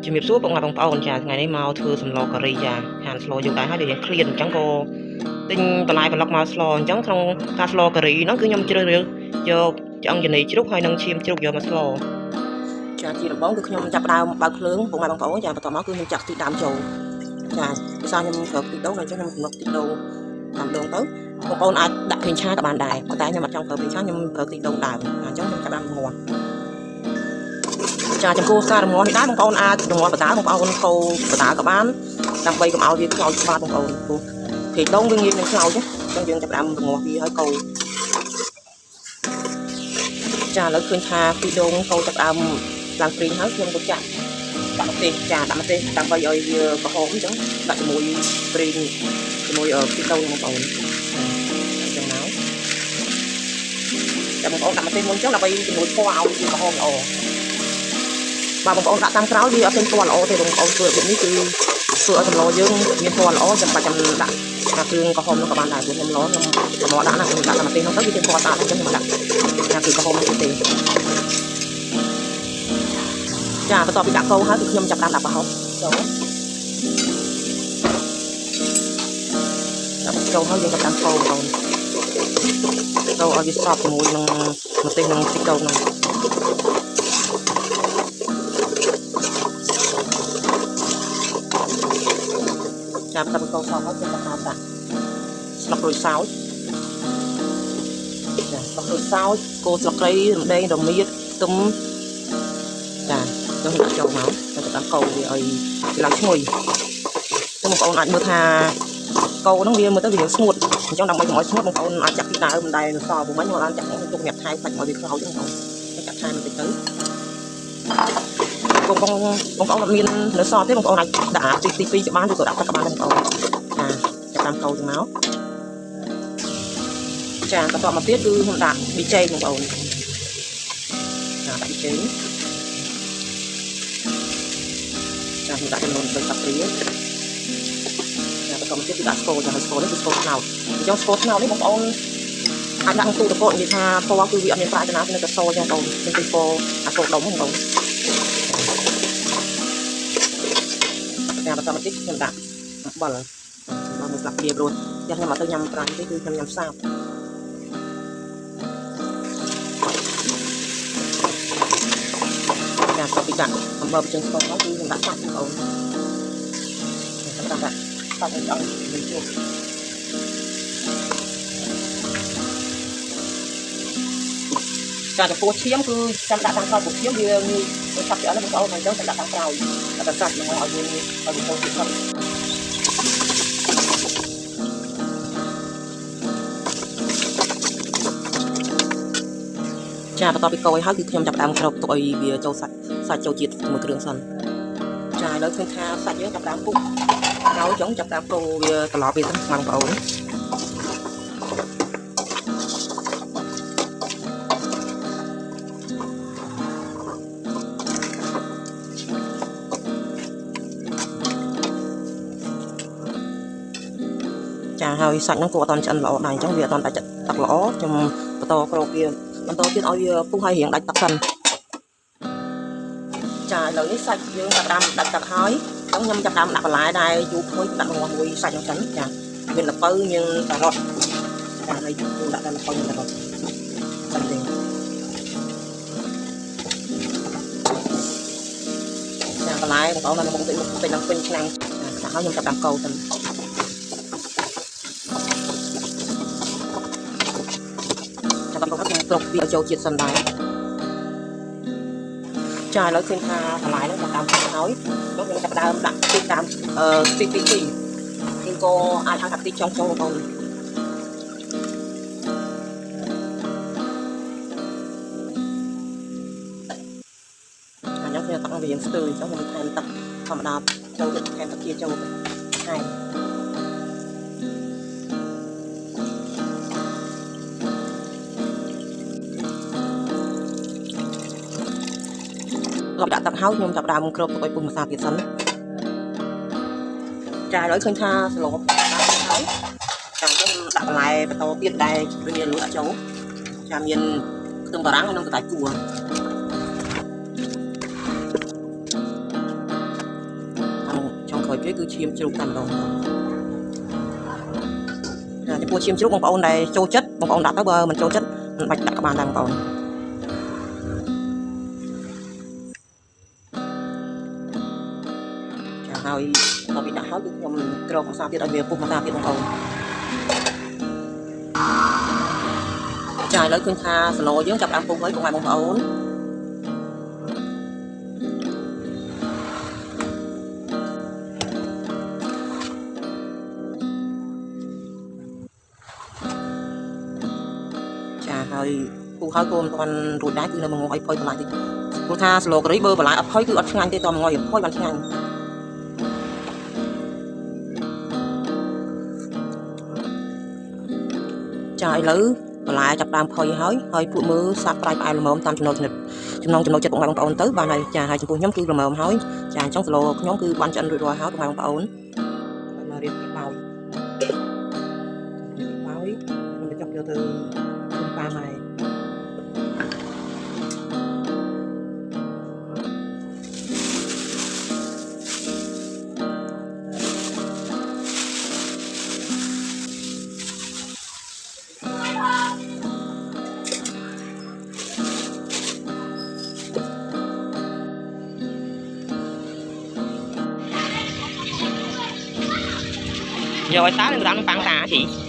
ជំរាបសួរបងប្អូនចាថ្ងៃនេះមកធ្វើសម្លការីចាខានស្លយើងដែរហើយវាយ៉ាងឃ្លានអញ្ចឹងក៏ទិញបន្លែប្លុកមកស្លអញ្ចឹងក្នុងការស្លការីហ្នឹងគឺខ្ញុំជ្រើសរើសយកឆ្អឹងជំនីជ្រូកហើយនឹងឈាមជ្រូកយកមកស្លចាជាដំបូងគឺខ្ញុំចាប់ដើមបើកភ្លើងបងប្អូនចាបន្ទាប់មកគឺខ្ញុំចាក់ខ្ទិះដើមចូលចាភាសាខ្ញុំប្រើខ្ទិះដូងអញ្ចឹងខ្ញុំកំណត់ខ្ទិះដូងតាមដងទៅបងប្អូនអាចដាក់ប្រេងឆាក៏បានដែរប៉ុន្តែខ្ញុំអត់ចង់ប្រើប្រេងឆាខ្ញុំប្រើខ្ទិះដូងដើមអញ្ចឹងខ្ញុំចាប់ដើមងាស់ចាចំពោះការរងាស់នេះដែរបងប្អូនអាចរងាស់បដាបងប្អូនកូរបដាក៏បានដើម្បីកុំឲ្យវាខ្លោចច្បាស់បងប្អូនព្រោះភេកដូងវាងាយនឹងខ្លោចអញ្ចឹងយើងចាប់ដើមរងាស់វាឲ្យកូរចាឥឡូវឃើញថាភេកដូងកូរចាប់ដើមឡើងព្រីងហើយខ្ញុំក៏ចាក់ដាក់ម្ទេសចាដាក់ម្ទេសដើម្បីឲ្យវាក្រហមអញ្ចឹងដាក់ជាមួយព្រីងជាមួយភេកដូងបងប្អូនអញ្ចឹងមកតែបងប្អូនដាក់ម្ទេសមុនអញ្ចឹងដើម្បីជាមួយពណ៌ឲ្យវាក្រហមល្អបាទបងប្អូនដាក់តាមក្រោយវាអត់ពេញពណ៌ល្អទេបងប្អូនធ្វើបែបនេះគឺធ្វើឲ្យសម្លយើងមានពណ៌ល្អចាំបាច់ចាំដាក់គ្រឿងក្រហមនោះក៏បានដែរព្រោះខ្ញុំល្អខ្ញុំសម្លដាក់ណាខ្ញុំដាក់តាមម្ទេសនោះទៅវាមានពណ៌ស្អាតអញ្ចឹងខ្ញុំដាក់គ្រឿងក្រហមនោះទេចាបន្ទាប់ពីដាក់កូរហើយគឺខ្ញុំចាប់តាមដាក់ប្រហុកចូលដាក់ចូលហើយយើងចាប់តាមកូរបងប្អូនកូរឲ្យវាស្របជាមួយនឹងម្ទេសនិងខ្ទិះដូងនោះចាប់តាមកូរសហើយយើងចាប់តាមដាក់ស្លឹកក្រូចសើចចាស្លឹកក្រូចសើចគល់ស្លឹកគ្រៃរំដេងរមៀតខ្ទឹមចាខ្ញុំដាក់ចូលមកទៅតាមកូរវាឲ្យវាឡើងឈ្ងុយចឹងបងប្អូនអាចមើលថាកូរហ្នឹងវាមើលទៅវាស្ងួតអញ្ចឹងដើម្បីកុំឲ្យស្ងួតបងប្អូនអាចចាក់ពីដើមមិនដែរនៅសល់ព្រោះមិនមកបានចាក់មកទុកញ៉ាំថែមសាច់មកវាខ្លោចចឹងបងចាក់ថែមបន្តិចទៅបងប្អូនអត់មាននៅសល់ទេបងប្អូនអាចដាក់ទី2ច្បាស់ឬក៏ដាក់ទឹកក៏បានដែរបងប្អូនចាចាប់តាមកូរចឹងមកចាបន្ទាប់មកទៀតគឺខ្ញុំដាក់ប៊ីចេងបងប្អូនចាដាក់ប៊ីចេងចាខ្ញុំដាក់ចំនួន3 កាព្រីចាបន្ទាប់មកទៀតគឺដាក់ស្ករចាស្ករនេះគឺស្ករត្នោតអញ្ចឹងស្ករត្នោតនេះបងប្អូនអាចដាក់ក្នុងទូទឹកកកនិយាយថាពណ៌គឺវាអត់មានប្រាជ្ញានៅតែសចឹងបងខ្ញុំទីពណ៌អាស្ករដុំបងប្អូនចាបន្ទាប់មកទៀតខ្ញុំដាក់អំបិលមកស្លាប់ព្រាព្រោះយ៉ាងខ្ញុំអត់ទៅញ៉ាំប្រាំទេគឺខ្ញុំញ៉ាំសាបចាបន្ទាប់ពីដាក់អំបិលបញ្ចេញស្ករហើយគឺខ្ញុំដាក់សាបបងប្អូនខ្ញុំដាក់សាបឲ្យឆ្អឹងមួយជួបចាចំពោះឈាមគឺចាំដាក់តាមក្រោយពោះឈាមវាងាយទៅឆាប់ឆ្អិនបងប្អូនហើយចឹងចាំដាក់តាមក្រោយតែសាច់មកឲ្យវាចូលទីខំចាបន្ទាប់ពីកូរឲ្យហើយគឺខ្ញុំចាប់ដើមគ្របទុកឲ្យវាចូលសាច់ចូលជាតិជាមួយគ្រឿងសិនចាឥឡូវឃើញថាសាច់យើងចាប់ដើមពុះហើយចឹងចាប់ដើមកូរវាត្រឡប់វាទៅបងប្អូនចាហើយសាច់ហ្នឹងក៏អត់តន់ឆ្អិនល្អដែរអញ្ចឹងវាអត់តន់ដាច់ទឹកល្អខ្ញុំបន្តគ្របវាបន្តទៀតឲ្យវាពុះឲ្យរៀងដាច់ទឹកសិនចាឥឡូវនេះសាច់យើងចាប់ដើមដាច់ទឹកហើយអញ្ចឹងខ្ញុំចាប់ដើមដាក់បន្លែដែរយូរមួយដាក់ងាស់មួយសាច់ហ្នឹងចឹងចាមានល្ពៅយើងការ៉ុតចាហើយយើងដាក់តែល្ពៅនិងការ៉ុតសិនទេចាបន្លែបងប្អូននៅមុខតិចនឹងពេញឆ្នាំងចាហើយខ្ញុំចាប់ដើមកូរទៅគ្រប់វាចូលជាតិសិនដែរចាឥឡូវឃើញថាបន្លែហ្នឹងចាប់ដើមហើយខ្ញុំចាប់ដើមដាក់ទីតាមទីគឺក៏អាចហៅថាទីចុងចូលបងប្អូនអញ្ចឹងខ្ញុំដាក់វាយើងស្ទើរអញ្ចឹងខ្ញុំថែមទឹកធម្មតាចូលថែមទឹកជាចូលហើយដាក់ទឹកហើយខ្ញុំចាប់ដើមគ្របទុកឲ្យពុះម្សៅទៀតសិនចាឥឡូវឃើញថាសឡប់ហើយចាខ្ញុំដាក់បន្លែបន្តទៀតដែរដូចមានលក់ដាក់ចូលចាមានខ្ទឹមបារាំងហើយនិងកន្តែគួរ គេគឺឈាមជ្រូកតែម្ដងចំពោះឈាមជ្រូកបងប្អូនដែលចូលចិត្តបងប្អូនដាក់ទៅបើមិនចូលចិត្តមិនបាច់ដាក់ក៏បានដែរបងប្អូនចាហើយដល់ពីដាក់ហើយគឺខ្ញុំក្រោកភាសាទៀតឲ្យវាពុះមកតាទៀតបងប្អូនចាឥឡូវឃើញថាស្នូយើងចាប់ដើមពុះហើយបងប្អូនហើយពុះហើយគោមិនទាន់រួចដែរគឺនៅមកងឲ្យផុយបន្លាយតិចព្រោះថាស្លការីបើបន្លាយអត់ផុយគឺអត់ឆ្ងាញ់ទេតមកងឲ្យផុយបានឆ្ងាញ់ចាឥឡូវបន្លាយចាប់ដើមផុយហើយពួកមើលសាប់ប្រៃផ្អែមល្មមតាមចំណូលចិត្តបងប្អូនទៅបានហើយចាហើយចំពោះខ្ញុំគឺល្មមហើយចាអញ្ចឹងស្លខ្ញុំគឺបានឆ្អិនរួចរាល់ហើយបងប្អូនមករៀបបោយខ្ញុំចាប់យកទៅតាមហើយយកឲ្យតានឹងតាមប៉ាំងតាជី